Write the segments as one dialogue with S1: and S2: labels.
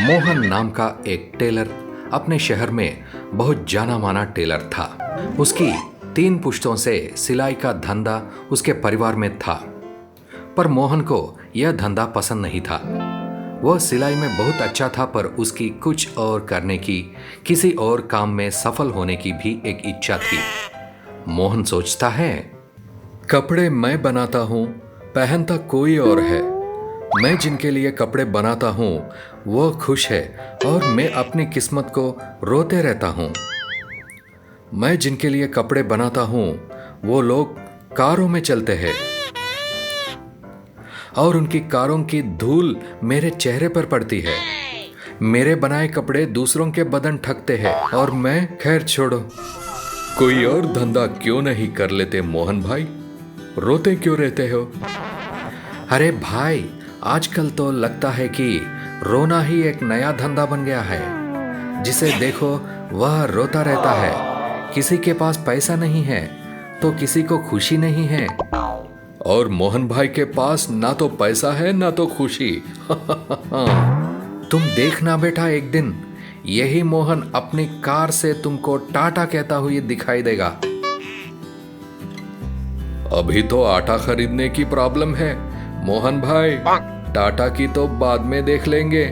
S1: मोहन नाम का एक टेलर अपने शहर में बहुत जाना माना टेलर था। उसकी 3 पुश्तों से सिलाई का धंधा उसके परिवार में था, पर मोहन को यह धंधा पसंद नहीं था। वह सिलाई में बहुत अच्छा था, पर उसकी कुछ और करने की, किसी और काम में सफल होने की भी एक इच्छा थी। मोहन सोचता है, कपड़े मैं बनाता हूँ, पहनता कोई और है। मैं जिनके लिए कपड़े बनाता हूँ वो खुश है और मैं अपनी किस्मत को रोते रहता हूँ। मैं जिनके लिए कपड़े बनाता हूँ वो लोग कारों में चलते हैं और उनकी कारों की धूल मेरे चेहरे पर पड़ती है। मेरे बनाए कपड़े दूसरों के बदन ठगते हैं और मैं, खैर छोड़ो। कोई और धंधा क्यों नहीं कर लेते मोहन भाई? रोते क्यों रहते हो? अरे भाई, आजकल तो लगता है कि रोना ही एक नया धंधा बन गया है। जिसे देखो वह रोता रहता है। किसी के पास पैसा नहीं है तो किसी को खुशी नहीं है, और मोहन भाई के पास ना तो पैसा है ना तो खुशी। तुम देखना बेटा, एक दिन यही मोहन अपनी कार से तुमको टाटा कहता हुए दिखाई देगा। अभी तो आटा खरीदने की प्रॉब्लम है मोहन भाई, टाटा की तो बाद में देख लेंगे।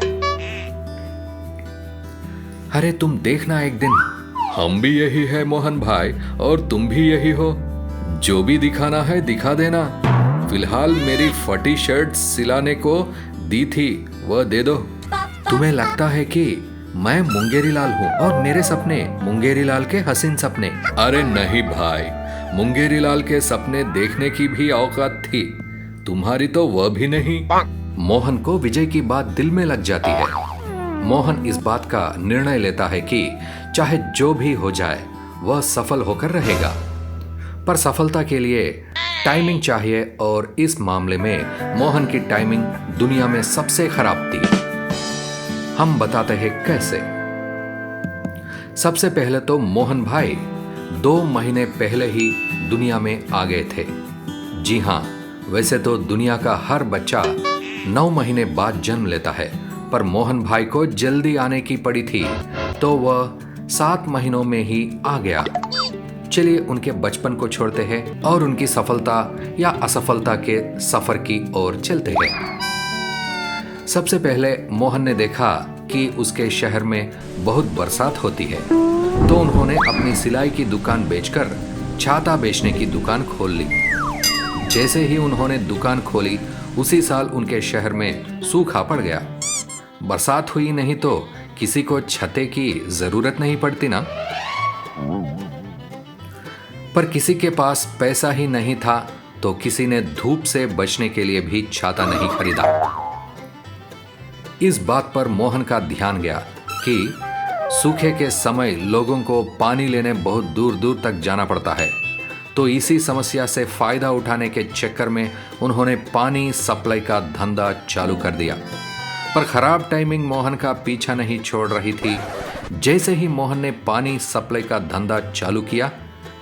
S1: अरे तुम देखना, एक दिन हम भी यही है मोहन भाई, और तुम भी यही हो। जो भी दिखाना है दिखा देना। फिलहाल मेरी फटी शर्ट सिलाने को दी थी, वह दे दो। तुम्हें लगता है कि मैं मुंगेरी लाल हूँ और मेरे सपने मुंगेरी लाल के हसीन सपने? अरे नहीं भाई, मुंगेरी लाल के सपने देखने की भी औकात थी, तुम्हारी तो वह भी नहीं। मोहन को विजय की बात दिल में लग जाती है। मोहन इस बात का निर्णय लेता है कि चाहे जो भी हो जाए वह सफल होकर रहेगा, पर सफलता के लिए टाइमिंग चाहिए, और इस मामले में मोहन की टाइमिंग दुनिया में सबसे खराब थी। हम बताते हैं कैसे। सबसे पहले तो मोहन भाई 2 महीने पहले ही दुनिया में आ गए थे। जी हाँ, वैसे तो दुनिया का हर बच्चा 9 महीने बाद जन्म लेता है, पर मोहन भाई को जल्दी आने की पड़ी थी तो वह 7 महीनों में ही आ गया। चलिए उनके बचपन को छोड़ते हैं और उनकी सफलता या असफलता के सफर की ओर चलते हैं। सबसे पहले मोहन ने देखा कि उसके शहर में बहुत बरसात होती है, तो उन्होंने अपनी सिलाई की दुकान बेचकर छाता बेचने की दुकान खोल ली। जैसे ही उन्होंने दुकान खोली, उसी साल उनके शहर में सूखा पड़ गया। बरसात हुई नहीं तो किसी को छाते की जरूरत नहीं पड़ती ना। पर किसी के पास पैसा ही नहीं था तो किसी ने धूप से बचने के लिए भी छाता नहीं खरीदा। इस बात पर मोहन का ध्यान गया कि सूखे के समय लोगों को पानी लेने बहुत दूर दूर तक जाना पड़ता है, तो इसी समस्या से फायदा उठाने के चक्कर में उन्होंने पानी सप्लाई का धंधा चालू कर दिया। पर खराब टाइमिंग मोहन का पीछा नहीं छोड़ रही थी। जैसे ही मोहन ने पानी सप्लाई का धंधा चालू किया,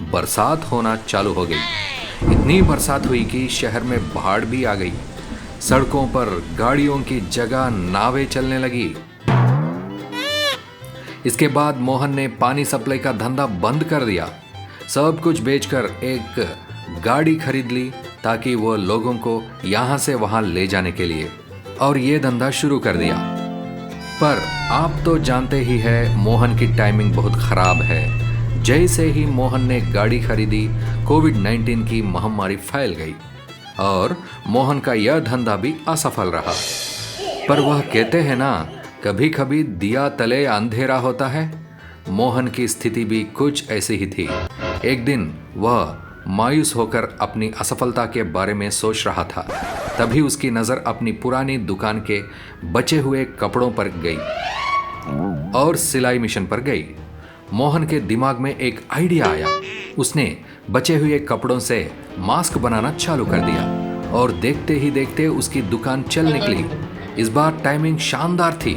S1: बरसात होना चालू हो गई। इतनी बरसात हुई कि शहर में बाढ़ भी आ गई। सड़कों पर गाड़ियों की जगह नावें चलने लगी। इसके बाद मोहन ने पानी सप्लाई का धंधा बंद कर दिया। सब कुछ बेचकर एक गाड़ी खरीद ली ताकि वो लोगों को यहां से वहां ले जाने के लिए, और ये धंधा शुरू कर दिया। पर आप तो जानते ही है मोहन की टाइमिंग बहुत खराब है। जैसे ही मोहन ने गाड़ी खरीदी, कोविड-19 की महामारी फैल गई और मोहन का यह धंधा भी असफल रहा। पर वह कहते हैं ना, कभी कभी दिया तले अंधेरा होता है। मोहन की स्थिति भी कुछ ऐसी ही थी। एक दिन वह मायूस होकर अपनी असफलता के बारे में सोच रहा था, तभी उसकी नज़र अपनी पुरानी दुकान के बचे हुए कपड़ों पर गई और सिलाई मशीन पर गई। मोहन के दिमाग में एक आइडिया आया। उसने बचे हुए कपड़ों से मास्क बनाना चालू कर दिया और देखते ही देखते उसकी दुकान चल निकली। इस बार टाइमिंग शानदार थी।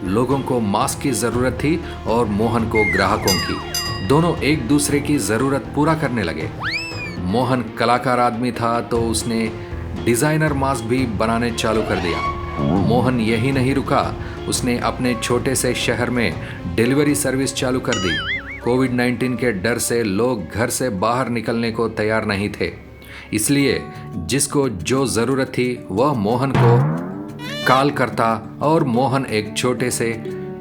S1: लोगों को मास्क की जरूरत थी और मोहन को ग्राहकों की। दोनों एक दूसरे की जरूरत पूरा करने लगे। मोहन कलाकार आदमी था तो उसने डिजाइनर मास्क भी बनाने चालू कर दिया। मोहन यही नहीं रुका, उसने अपने छोटे से शहर में डिलीवरी सर्विस चालू कर दी। कोविड-19 के डर से लोग घर से बाहर निकलने को तैयार नहीं थे, इसलिए जिसको जो ज़रूरत थी वह मोहन को कॉल करता और मोहन एक छोटे से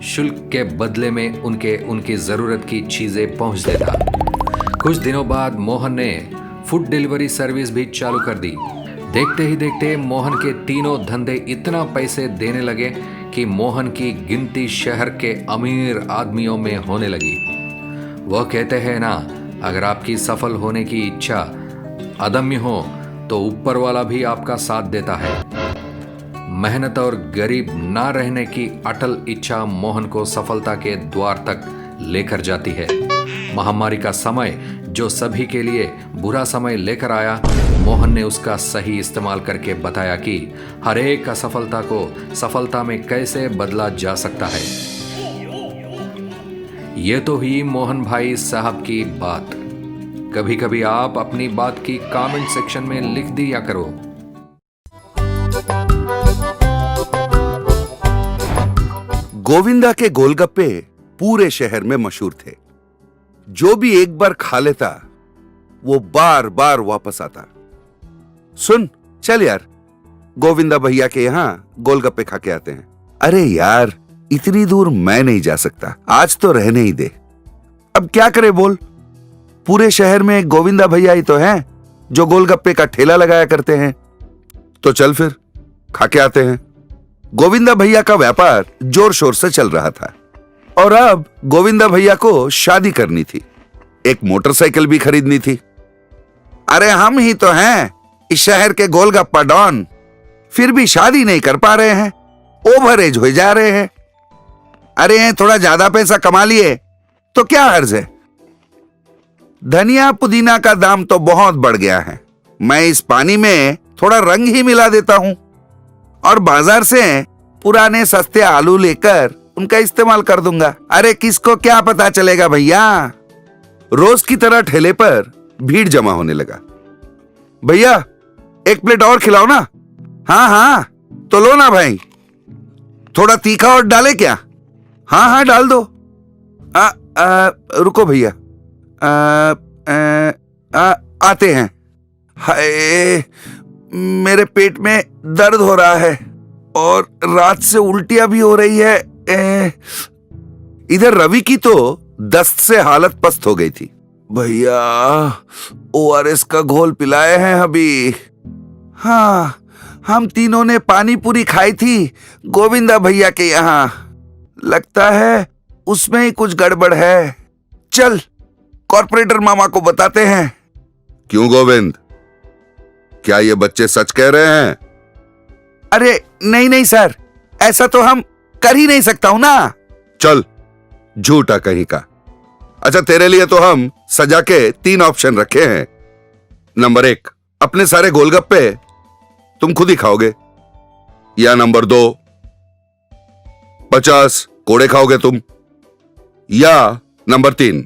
S1: शुल्क के बदले में उनकी ज़रूरत की चीज़ें पहुंच देता। कुछ दिनों बाद मोहन ने फूड डिलीवरी सर्विस भी चालू कर दी। देखते ही देखते मोहन के तीनों धंधे इतना पैसे देने लगे कि मोहन की गिनती शहर के अमीर आदमियों में होने लगी। वह कहते हैं ना, अगर आपकी सफल होने की इच्छा अदम्य हो तो ऊपर वाला भी आपका साथ देता है। मेहनत और गरीब ना रहने की अटल इच्छा मोहन को सफलता के द्वार तक लेकर जाती है। महामारी का समय जो सभी के लिए बुरा समय लेकर आया, मोहन ने उसका सही इस्तेमाल करके बताया कि हर एक असफलता को सफलता में कैसे बदला जा सकता है। ये तो हुई मोहन भाई साहब की बात। कभी कभी आप अपनी बात की कमेंट सेक्शन में लिख दिया करो।
S2: गोविंदा के गोलगप्पे पूरे शहर में मशहूर थे। जो भी एक बार खा लेता वो बार बार वापस आता। सुन, चल यार, गोविंदा भैया के यहां गोलगप्पे खा के आते हैं। अरे यार, इतनी दूर मैं नहीं जा सकता, आज तो रहने ही दे। अब क्या करे बोल, पूरे शहर में गोविंदा भैया ही तो हैं जो गोलगप्पे का ठेला लगाया करते हैं। तो चल फिर खा के आते हैं। गोविंदा भैया का व्यापार जोर शोर से चल रहा था और अब गोविंदा भैया को शादी करनी थी, एक मोटरसाइकिल भी खरीदनी थी। अरे हम ही तो हैं इस शहर के गोलगप्पा डॉन, फिर भी शादी नहीं कर पा रहे हैं, ओवर एज हो जा रहे हैं। अरे थोड़ा ज्यादा पैसा कमा लिए तो क्या हर्ज है। धनिया पुदीना का दाम तो बहुत बढ़ गया है, मैं इस पानी में थोड़ा रंग ही मिला देता हूं और बाजार से पुराने सस्ते आलू लेकर उनका इस्तेमाल कर दूंगा। अरे किसको क्या पता चलेगा भैया। रोज की तरह ठेले पर भीड़ जमा होने लगा। भैया एक प्लेट और खिलाओ ना। हाँ हाँ तो लो ना भाई, थोड़ा तीखा और डाले क्या? हाँ हाँ डाल दो। रुको भैया, आते हैं। हाय, मेरे पेट में दर्द हो रहा है और रात से उल्टियां भी हो रही है। इधर रवि की तो दस्त से हालत पस्त हो गई थी। भैया ORS का घोल पिलाए हैं अभी। हाँ, हम तीनों ने पानी पूरी खाई थी गोविंदा भैया के यहाँ, लगता है उसमें ही कुछ गड़बड़ है। चल कॉर्पोरेटर मामा को बताते हैं।
S3: क्यों गोविंद, क्या ये बच्चे सच कह रहे हैं?
S2: अरे नहीं नहीं सर, ऐसा तो हम कर ही नहीं सकता हूं ना।
S3: चल, झूठा कहीं का। अच्छा, तेरे लिए तो हम सजा के 3 ऑप्शन रखे हैं। नंबर 1, अपने सारे गोलगप्पे तुम खुद ही खाओगे, या नंबर 2, 50 कोड़े खाओगे तुम, या नंबर 3,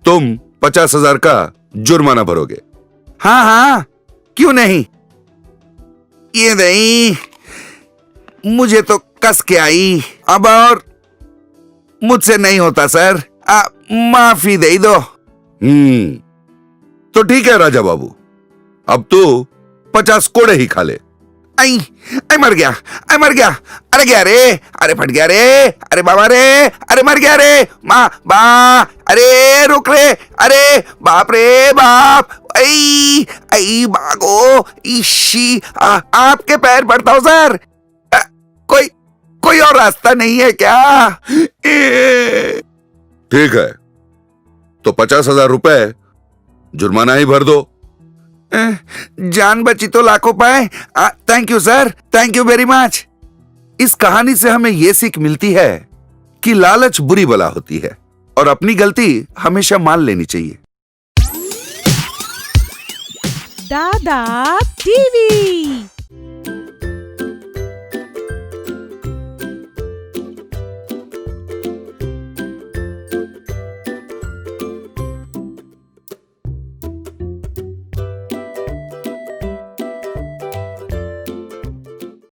S3: तुम 50,000 का जुर्माना भरोगे।
S2: हाँ हाँ क्यों नहीं, ये नहीं, मुझे तो कस के आई अब, और मुझसे नहीं होता सर, माफी दे दो।
S3: तो ठीक है राजा बाबू, अब तू 50 कोड़े ही खा ले।
S2: आई आई मर गया, आई मर गया, अरे गया रे, अरे फट गया रे, अरे बाबा रे, अरे मर गया रे, माँ बा, अरे रुक रे, अरे बाप रे बाप, आई आई भागो, इशी आपके पैर पड़ता हूं सर। कोई और रास्ता नहीं है क्या?
S3: ठीक है, तो 50,000 रुपए जुर्माना ही भर दो।
S2: जान बची तो लाखों पाए। Thank you sir, thank you very much. इस कहानी से हमें यह सीख मिलती है कि लालच बुरी बला होती है और अपनी गलती हमेशा मान लेनी चाहिए।
S4: दादा टीवी।